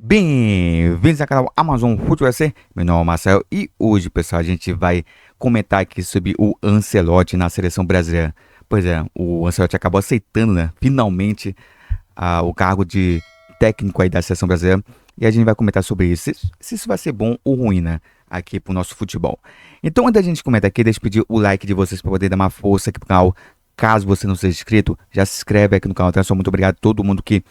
Bem-vindos ao canal Amazon Futebol SC. Meu nome é Marcel e hoje, pessoal, a gente vai comentar aqui sobre o Ancelotti na seleção brasileira. Pois é, o Ancelotti acabou aceitando, né, finalmente, o cargo de técnico aí da seleção brasileira. E a gente vai comentar sobre isso, se isso vai ser bom ou ruim, né, aqui pro nosso futebol. Então, antes da gente comentar aqui, deixa eu pedir o like de vocês para poder dar uma força aqui pro canal. Caso você não seja inscrito, já se inscreve aqui no canal, tá? Só muito obrigado a todo mundo que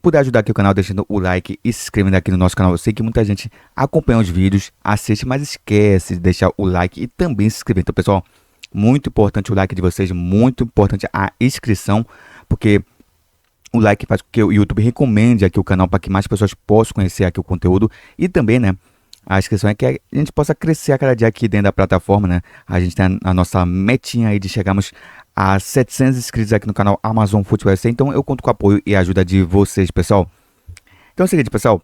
puder ajudar aqui o canal deixando o like e se inscrevendo aqui no nosso canal. Eu sei que muita gente acompanha os vídeos, assiste, mas esquece de deixar o like e também se inscrever. Então, pessoal, muito importante o like de vocês, muito importante a inscrição, porque o like faz com que o YouTube recomende aqui o canal para que mais pessoas possam conhecer aqui o conteúdo. E também, né, a inscrição é que a gente possa crescer a cada dia aqui dentro da plataforma, né? A gente tem a nossa metinha aí de chegarmos a 700 inscritos aqui no canal Amazon Futebol SC. Então eu conto com o apoio e a ajuda de vocês, pessoal. Então é o seguinte, pessoal.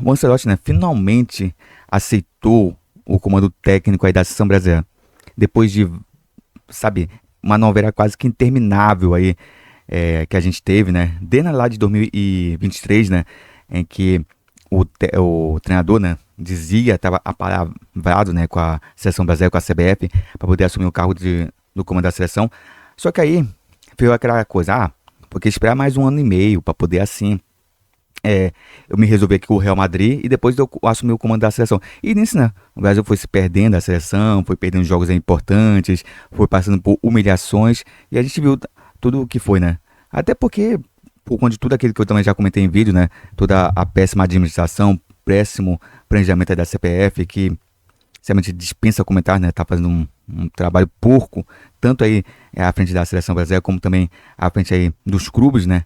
O Ancelotti, né, finalmente aceitou o comando técnico aí da seleção brasileira. Depois de, sabe, uma novela quase que interminável aí que a gente teve, né? Desde lá de 2023, né? Em que o treinador, né, dizia, estava apalavrado, né, com a seleção brasileira, com a CBF, para poder assumir o cargo do comando da seleção. Só que aí veio aquela coisa, porque esperar mais um ano e meio para poder assim, eu me resolvi aqui com o Real Madrid e depois eu assumi o comando da seleção. E nisso, né, o Brasil foi se perdendo a seleção, foi perdendo jogos importantes, foi passando por humilhações e a gente viu tudo o que foi, né? Até porque, por conta de tudo aquilo que eu também já comentei em vídeo, né, toda a péssima administração, péssimo planejamento da CPF, que realmente dispensa comentar, né, tá fazendo um trabalho porco, tanto aí à frente da seleção brasileira, como também à frente aí dos clubes, né,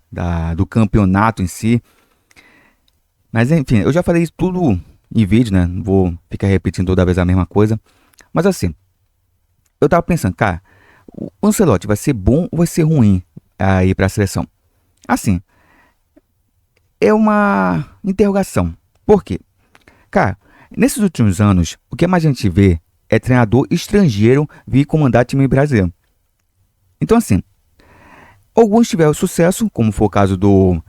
do campeonato em si. Mas enfim, eu já falei isso tudo em vídeo, né, não vou ficar repetindo toda vez a mesma coisa. Mas assim, eu tava pensando, cara, o Ancelotti vai ser bom ou vai ser ruim aí pra seleção? Assim, é uma interrogação. Por quê? Cara, nesses últimos anos, o que mais a gente vê é treinador estrangeiro vir comandar time brasileiro. Então, assim, alguns tiveram sucesso, como foi o caso do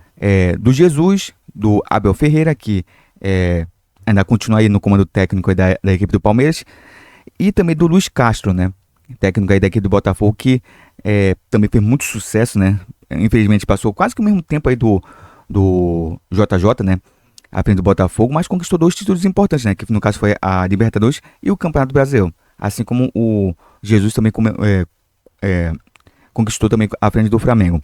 Jesus, do Abel Ferreira, que ainda continua aí no comando técnico aí da equipe do Palmeiras, e também do Luiz Castro, né, técnico aí da equipe do Botafogo, que também fez muito sucesso, né, infelizmente passou quase que o mesmo tempo aí do JJ, né, à frente do Botafogo, mas conquistou 2 títulos importantes, né? Que no caso foi a Libertadores e o Campeonato Brasileiro. Assim como o Jesus também conquistou também à frente do Flamengo.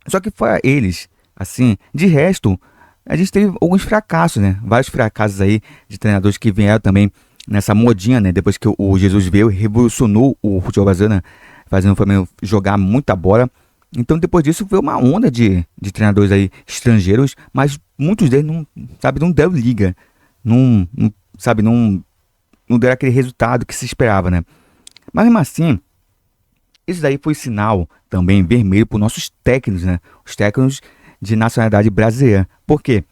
Só que foi eles, assim, de resto, a gente teve alguns fracassos, né? Vários fracassos aí de treinadores que vieram também nessa modinha, né? Depois que o Jesus veio, revolucionou o futebol brasileiro, né? Fazendo o Flamengo jogar muita bola. Então depois disso veio uma onda de treinadores aí estrangeiros, mas muitos deles não deram liga, não deram aquele resultado que se esperava, né? Mas mesmo assim, isso daí foi sinal também vermelho para os nossos técnicos, né? Os técnicos de nacionalidade brasileira. Por quê?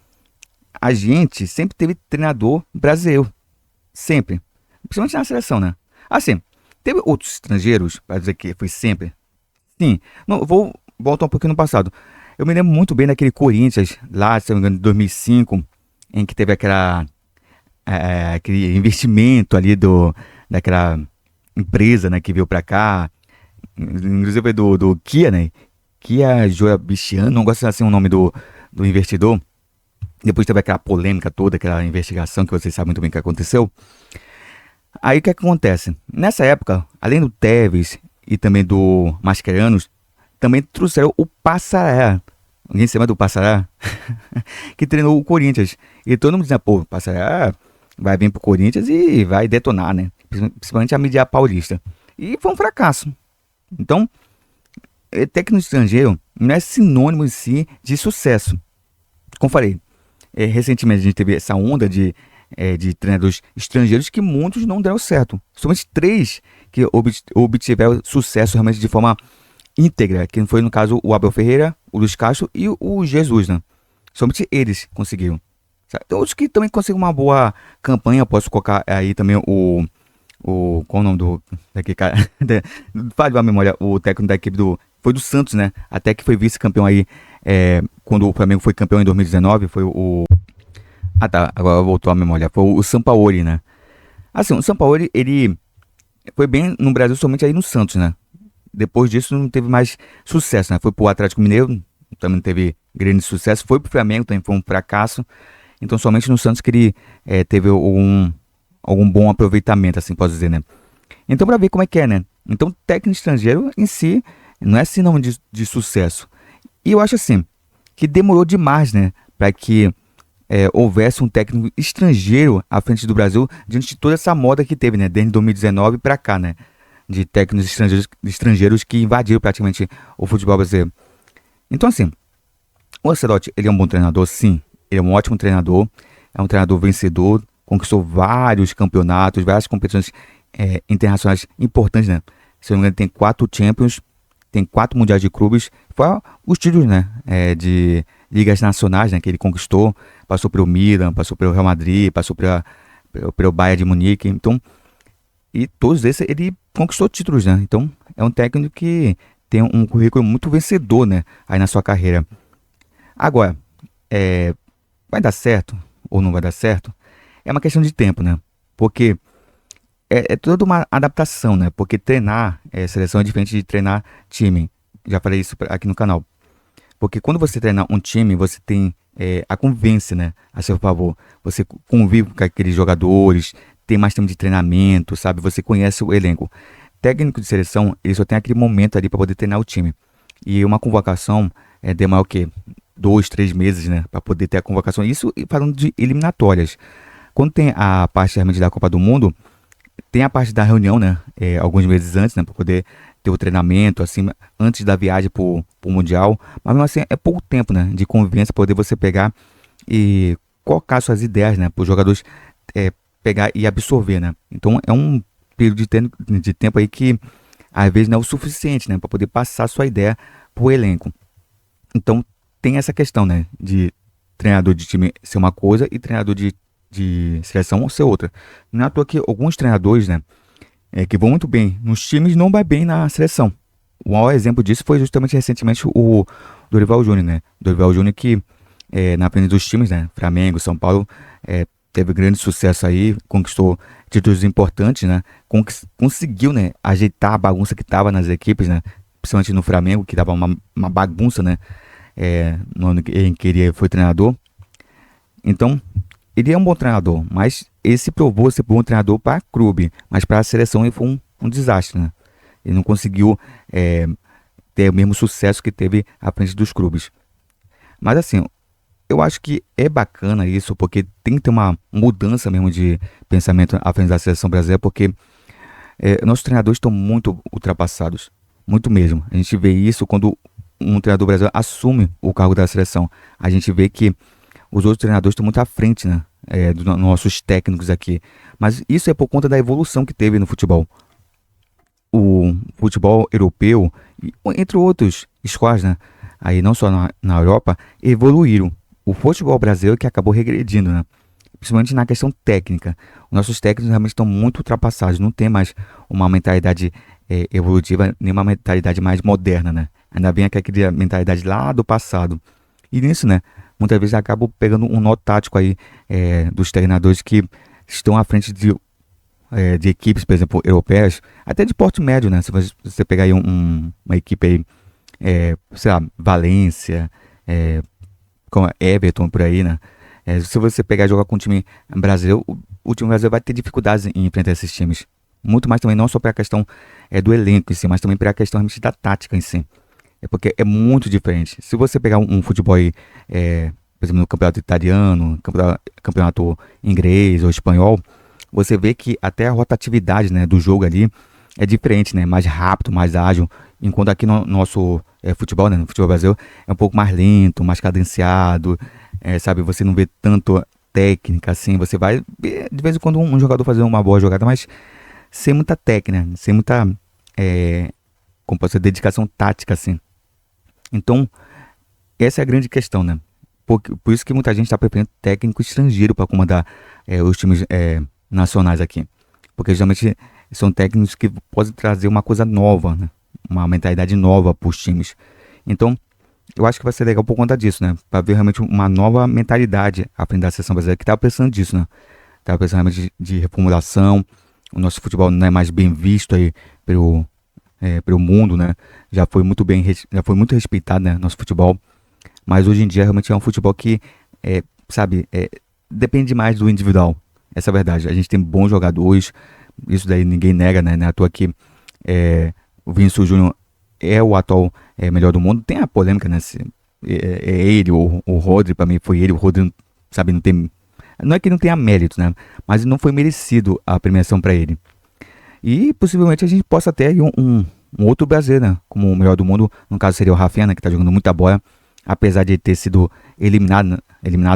A gente sempre teve treinador brasileiro, sempre, principalmente na seleção, né? Assim, teve outros estrangeiros, para dizer que foi sempre. Sim, não, vou voltar um pouquinho no passado. Eu me lembro muito bem daquele Corinthians, lá, se não me engano, de 2005, em que teve aquele investimento ali daquela empresa, né, que veio pra cá, inclusive do Kia, né, Kia Joabichian, não gosto assim o nome do investidor. Depois teve aquela polêmica toda, aquela investigação que vocês sabem muito bem o que aconteceu. Aí o que acontece? Nessa época, além do Tevez e também do Mascherano, também trouxeram o Passarella. Alguém se lembra do Passarella? Que treinou o Corinthians. E todo mundo dizia, pô, o Passarella vai vir pro Corinthians e vai detonar, né? Principalmente a mídia paulista. E foi um fracasso. Então, técnico estrangeiro não é sinônimo em si de sucesso. Como falei, recentemente a gente teve essa onda de treinadores estrangeiros que muitos não deram certo. Somente 3 que obtiveram sucesso realmente de forma íntegra, que foi no caso o Abel Ferreira, o Luiz Castro e o Jesus, né? Somente eles conseguiram. Tem outros que também conseguiram uma boa campanha. Posso colocar aí também qual o nome daquele cara? Fale a memória, o técnico da equipe foi do Santos, né? Até que foi vice-campeão aí quando o Flamengo foi campeão em 2019, foi o... Ah tá, agora voltou a memória. Foi o Sampaoli, né? Assim, o Sampaoli, ele foi bem no Brasil somente aí no Santos, né? Depois disso não teve mais sucesso, né? Foi pro Atlético Mineiro, também não teve grande sucesso. Foi pro Flamengo, também foi um fracasso. Então somente no Santos que ele teve algum bom aproveitamento, assim posso dizer, né? Então pra ver como é que é, né? Então técnico estrangeiro em si não é sinônimo de sucesso. E eu acho assim, que demorou demais, né? Para que houvesse um técnico estrangeiro à frente do Brasil diante de toda essa moda que teve, né? Desde 2019 para cá, né? De técnicos estrangeiros que invadiram praticamente o futebol brasileiro. Então, assim, o Ancelotti, ele é um bom treinador, sim. Ele é um ótimo treinador, é um treinador vencedor, conquistou vários campeonatos, várias competições internacionais importantes, né? Se eu não me engano, tem 4 Champions, tem 4 Mundiais de Clubes, fora os títulos, né? De ligas nacionais, né? Que ele conquistou, passou pelo Milan, passou pelo Real Madrid, passou pelo Bayern de Munique, então, e todos esses ele conquistou títulos, né? Então, é um técnico que tem um currículo muito vencedor, né? Aí na sua carreira. Agora, é, vai dar certo ou não vai dar certo? É uma questão de tempo, né? Porque é toda uma adaptação, né? Porque treinar seleção é diferente de treinar time. Já falei isso aqui no canal. Porque quando você treina um time, você tem a convivência, né? A seu favor. Você convive com aqueles jogadores, tem mais tempo de treinamento, sabe? Você conhece o elenco. Técnico de seleção, ele só tem aquele momento ali para poder treinar o time. E uma convocação demora o quê? 2, 3 meses, né? Para poder ter a convocação. Isso falando de eliminatórias. Quando tem a parte realmente da Copa do Mundo, tem a parte da reunião, né? Alguns meses antes, né? Para poder ter o treinamento, assim, antes da viagem pro Mundial. Mas mesmo assim, é pouco tempo, né? De convivência, poder você pegar e colocar suas ideias, né? Para os jogadores pegar e absorver, né? Então é um período de tempo aí que às vezes não é o suficiente, né? Para poder passar a sua ideia pro elenco. Então tem essa questão, né? De treinador de time ser uma coisa e treinador de seleção ser outra. Não é à toa que alguns treinadores, né? Que vão muito bem nos times não vai bem na seleção. O maior exemplo disso foi justamente recentemente o Dorival Júnior, né? Dorival Júnior que na frente dos times, né? Flamengo, São Paulo, teve grande sucesso aí, conquistou títulos importantes, né? Conseguiu, né? Ajeitar a bagunça que tava nas equipes, né? Principalmente no Flamengo, que tava uma bagunça, né? No ano em que ele foi treinador. Então, ele é um bom treinador, mas ele se provou ser bom treinador para clube, mas para a seleção ele foi um desastre, né? Ele não conseguiu ter o mesmo sucesso que teve à frente dos clubes. Mas assim, eu acho que é bacana isso, porque tem que ter uma mudança mesmo de pensamento à frente da seleção brasileira, porque nossos treinadores estão muito ultrapassados, muito mesmo. A gente vê isso quando um treinador brasileiro assume o cargo da seleção. A gente vê que os outros treinadores estão muito à frente, né? Dos nossos técnicos aqui. Mas isso é por conta da evolução que teve no futebol. O futebol europeu, entre outros escolas, né? Aí não só na Europa, evoluíram. O futebol brasileiro que acabou regredindo, né? Principalmente na questão técnica. Os nossos técnicos realmente estão muito ultrapassados. Não tem mais uma mentalidade evolutiva, nem uma mentalidade mais moderna, né? Ainda bem aquela mentalidade lá do passado. E nisso, né? Muitas vezes acabo pegando um nó tático aí dos treinadores que estão à frente de equipes, por exemplo, europeias, até de porte médio, né? Se você pegar aí uma equipe aí, sei lá, Valência, como Everton, por aí, né? Se você pegar e jogar com um time brasileiro, o time brasileiro vai ter dificuldades em enfrentar esses times. Muito mais também, não só para a questão do elenco em si, mas também para a questão realmente da tática em si. É porque é muito diferente. Se você pegar um futebol aí, por exemplo, no campeonato italiano, campeonato inglês ou espanhol, você vê que até a rotatividade, né, do jogo ali é diferente, né? Mais rápido, mais ágil. Enquanto aqui no nosso futebol, né, no futebol brasileiro, é um pouco mais lento, mais cadenciado, sabe? Você não vê tanto técnica assim. Você vai ver de vez em quando um jogador fazer uma boa jogada, mas sem muita técnica, sem muita como pode ser, dedicação tática assim. Então, essa é a grande questão, né? Por isso que muita gente está preferindo técnico estrangeiro para comandar os times nacionais aqui. Porque geralmente são técnicos que podem trazer uma coisa nova, né? Uma mentalidade nova para os times. Então, eu acho que vai ser legal por conta disso, né? Pra ver realmente uma nova mentalidade à frente da seleção brasileira, que tava precisando disso, né? Tava precisando realmente de reformulação. O nosso futebol não é mais bem visto aí pelo, pelo mundo, né? Já foi muito respeitado, né? Nosso futebol. Mas hoje em dia realmente é um futebol que, é, sabe, depende mais do individual. Essa é a verdade. A gente tem bons jogadores, isso daí ninguém nega, né? Não é à toa que o Vinícius Júnior é o atual melhor do mundo. Tem a polêmica, né? Se é ele ou o Rodri, pra mim foi ele. O Rodri, sabe, não tem. Não é que não tenha mérito, né? Mas não foi merecido a premiação pra ele. E possivelmente a gente possa ter aí um outro brasileiro, né? Como o melhor do mundo. No caso seria o Rafinha, né? Que tá jogando muita bola. Apesar de ele ter sido eliminado,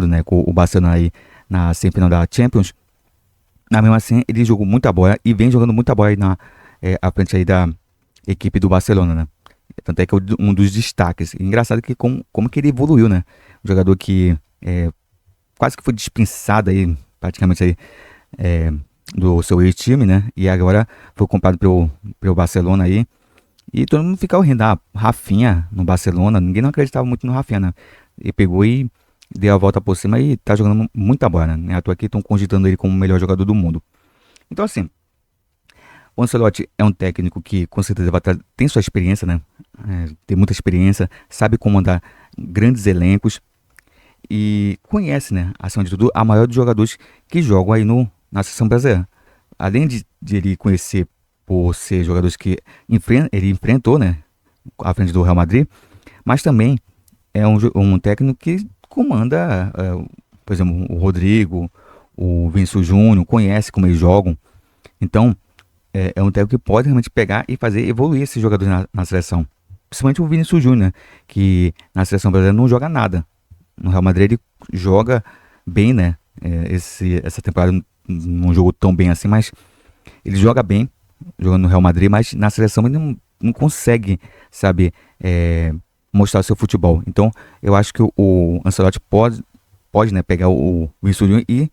né? Com o Barcelona aí na semifinal da Champions. Mas mesmo assim, ele jogou muita bola e vem jogando muita bola aí à frente aí da equipe do Barcelona, né? Tanto é que é um dos destaques. E engraçado que como que ele evoluiu, né? Um jogador que quase que foi dispensado aí, praticamente aí, é, do seu ex-time, né? E agora foi comprado pelo Barcelona aí. E todo mundo ficava rindo, Rafinha no Barcelona, ninguém não acreditava muito no Rafinha, né? Ele pegou e deu a volta por cima e tá jogando muita bola, né? À toa aqui estão cogitando ele como o melhor jogador do mundo. Então, assim, o Ancelotti é um técnico que com certeza tem sua experiência, né? Tem muita experiência, sabe comandar grandes elencos e conhece, né? Acima de tudo, a maioria dos jogadores que jogam aí na seleção brasileira. Além de ele conhecer por ser jogadores que ele enfrentou, né? À frente do Real Madrid, mas também é um técnico que comanda, por exemplo, o Rodrigo, o Vinícius Júnior, conhece como eles jogam. Então, é um técnico que pode realmente pegar e fazer evoluir esses jogadores na seleção. Principalmente o Vinícius Júnior, né, que na seleção brasileira não joga nada. No Real Madrid ele joga bem, né? Essa temporada não jogou tão bem assim, mas ele joga bem, jogando no Real Madrid, mas na seleção ele não consegue, sabe, mostrar o seu futebol. Então, eu acho que o Ancelotti pode, né, pegar o Vinícius Júnior e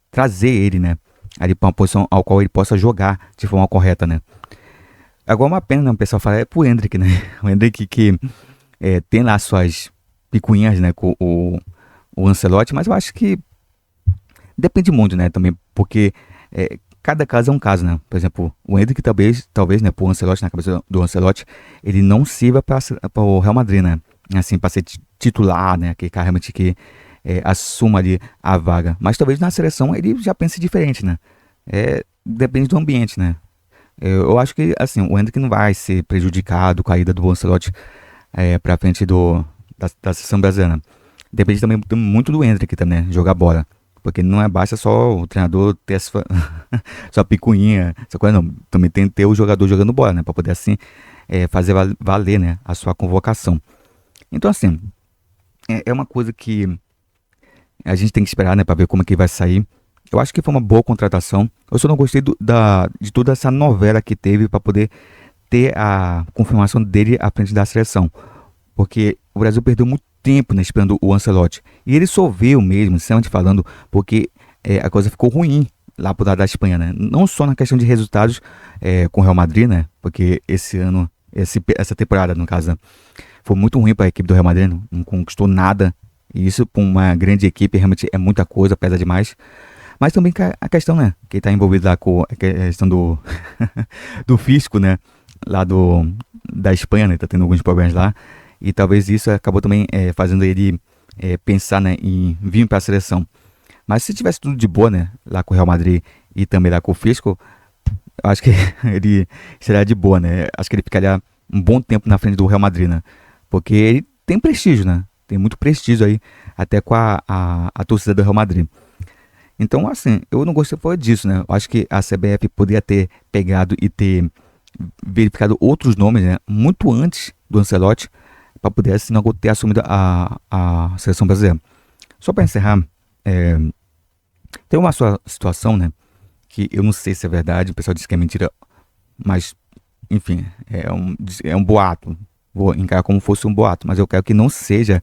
trazer ele, né, ali para uma posição ao qual ele possa jogar de forma correta, né. Agora, uma pena, né, o pessoal fala, pro Endrick, né, o Endrick que tem lá suas picuinhas, né, com o Ancelotti, mas eu acho que depende muito, né, também, porque cada caso é um caso, né? Por exemplo, o Endrick talvez, né, pro Ancelotti, na cabeça do Ancelotti, ele não sirva para o Real Madrid, né? Assim, para ser titular, né? Aquele cara realmente que assuma ali a vaga. Mas talvez na seleção ele já pense diferente, né? Depende do ambiente, né? Eu acho que, assim, o Endrick não vai ser prejudicado com a ida do Ancelotti pra frente da seleção brasileira. Depende também muito do Endrick também, né? Jogar bola. Porque não basta só o treinador ter sua picuinha, essa coisa não. Também tem que ter o jogador jogando bola, né? Pra poder assim fazer valer, né, a sua convocação. Então assim, é uma coisa que a gente tem que esperar, né, pra ver como é que vai sair. Eu acho que foi uma boa contratação. Eu só não gostei de toda essa novela que teve pra poder ter a confirmação dele à frente da seleção. Porque o Brasil perdeu muito tempo, né, esperando o Ancelotti. E ele só veio mesmo, sinceramente falando, porque a coisa ficou ruim lá pro lado da Espanha, né? Não só na questão de resultados com o Real Madrid, né? Porque esse ano, essa temporada, no caso, né, foi muito ruim para a equipe do Real Madrid, não conquistou nada. E isso para uma grande equipe realmente é muita coisa, pesa demais. Mas também a questão, né? Que está envolvido lá com a questão do fisco, né? Lá da Espanha, né? Tá tendo alguns problemas lá. E talvez isso acabou também fazendo ele pensar, né, em vir para a seleção. Mas se tivesse tudo de boa, né, lá com o Real Madrid e também lá com o Fisco, eu acho que ele seria de boa, né? Acho que ele ficaria um bom tempo na frente do Real Madrid, né? Porque ele tem prestígio, né? Tem muito prestígio aí, até com a torcida do Real Madrid. Então, assim, eu não gostei foi disso, né? Eu acho que a CBF poderia ter pegado e ter verificado outros nomes, né, muito antes do Ancelotti, para poder assim não ter assumido a seleção brasileira. Só para encerrar, tem uma situação, né, que eu não sei se é verdade, o pessoal diz que é mentira, mas, enfim, é um boato. Vou encarar como fosse um boato, mas eu quero que não seja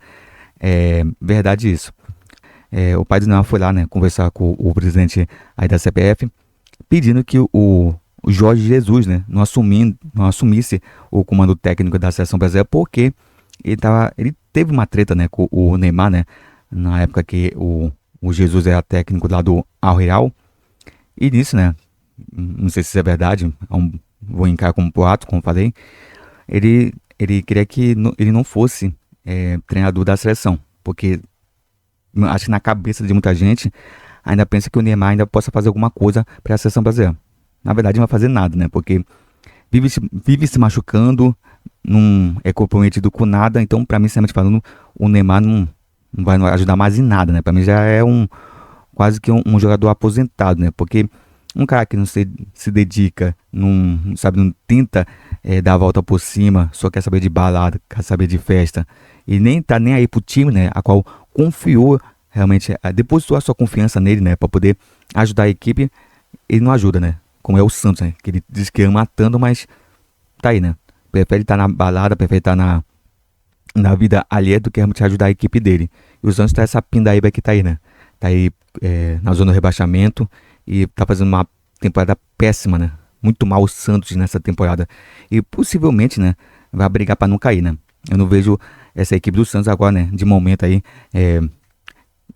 verdade isso. O pai do Neymar foi lá, né, conversar com o presidente aí da CBF, pedindo que o Jorge Jesus, né, não assumisse o comando técnico da seleção brasileira, porque ele teve uma treta, né, com o Neymar, né, na época que o Jesus era técnico lá do Al Hilal. E nisso, né, não sei se isso é verdade, vou encarar como boato, como falei, ele queria que ele não fosse treinador da seleção, porque acho que na cabeça de muita gente ainda pensa que o Neymar ainda possa fazer alguma coisa para a seleção brasileira. Na verdade, não vai fazer nada, né? Porque vive se machucando, não é comprometido com nada. Então, para mim, sinceramente falando, o Neymar não vai ajudar mais em nada, né? Para mim já é quase que um jogador aposentado, né? Porque um cara que não se dedica, não, sabe, não tenta dar a volta por cima, só quer saber de balada, quer saber de festa, e nem tá nem aí pro time, né? A qual confiou realmente, depositou a sua confiança nele, né? Pra poder ajudar a equipe, ele não ajuda, né? Como é o Santos, né? Que ele diz que ama tanto, mas tá aí, né? Prefere estar na balada, prefere estar na vida alheia do que realmente ajudar a equipe dele. E o Santos tá essa pindaíba que tá aí, né? Tá aí na zona do rebaixamento e tá fazendo uma temporada péssima, né? Muito mal o Santos nessa temporada. E possivelmente, né? Vai brigar pra não cair, né? Eu não vejo essa equipe do Santos agora, né? De momento aí,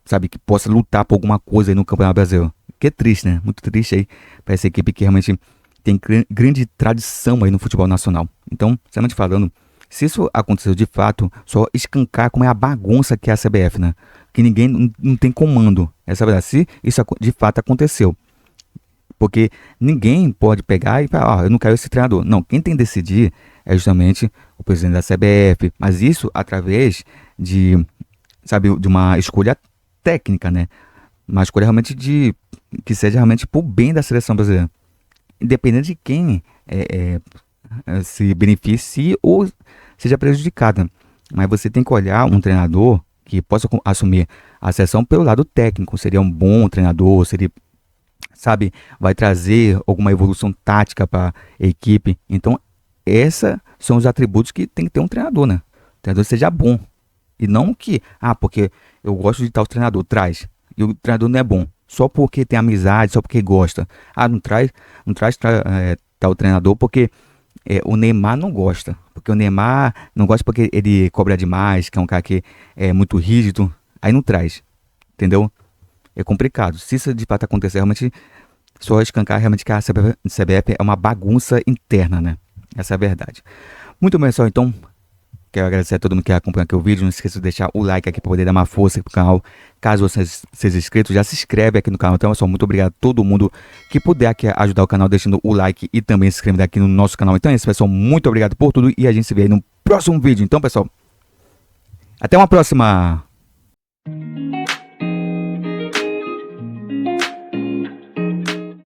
sabe? Que possa lutar por alguma coisa aí no Campeonato Brasileiro. Que é triste, né? Muito triste aí pra essa equipe que realmente tem grande tradição aí no futebol nacional. Então, sinceramente falando, se isso aconteceu de fato, só escancar como é a bagunça que é a CBF, né? Que ninguém não tem comando. Essa é a verdade. Se isso de fato aconteceu. Porque ninguém pode pegar e falar, eu não quero esse treinador. Não, quem tem que decidir é justamente o presidente da CBF. Mas isso através de, sabe, de uma escolha técnica, né? Uma escolha realmente que seja realmente pro bem da seleção brasileira. Independente de quem se beneficie ou seja prejudicada. Mas você tem que olhar um treinador que possa assumir a seleção pelo lado técnico. Seria um bom treinador, seria, sabe, vai trazer alguma evolução tática para a equipe. Então, esses são os atributos que tem que ter um treinador, né? O treinador seja bom. E não que, porque eu gosto de tal treinador, traz. E o treinador não é bom. Só porque tem amizade, só porque gosta. Não traz tal treinador porque o Neymar não gosta. Porque o Neymar não gosta porque ele cobra demais, que é um cara que é muito rígido. Aí não traz. Entendeu? É complicado. Se isso de fato acontecer, realmente só escancar realmente que a CBF é uma bagunça interna, né? Essa é a verdade. Muito bem, pessoal. Então, quero agradecer a todo mundo que acompanha aqui o vídeo. Não esqueça de deixar o like aqui para poder dar uma força aqui pro canal. Caso você seja inscrito, já se inscreve aqui no canal. Então, pessoal, muito obrigado a todo mundo que puder aqui ajudar o canal deixando o like e também se inscrevendo aqui no nosso canal. Então é isso, pessoal. Muito obrigado por tudo e a gente se vê aí no próximo vídeo. Então, pessoal, até uma próxima!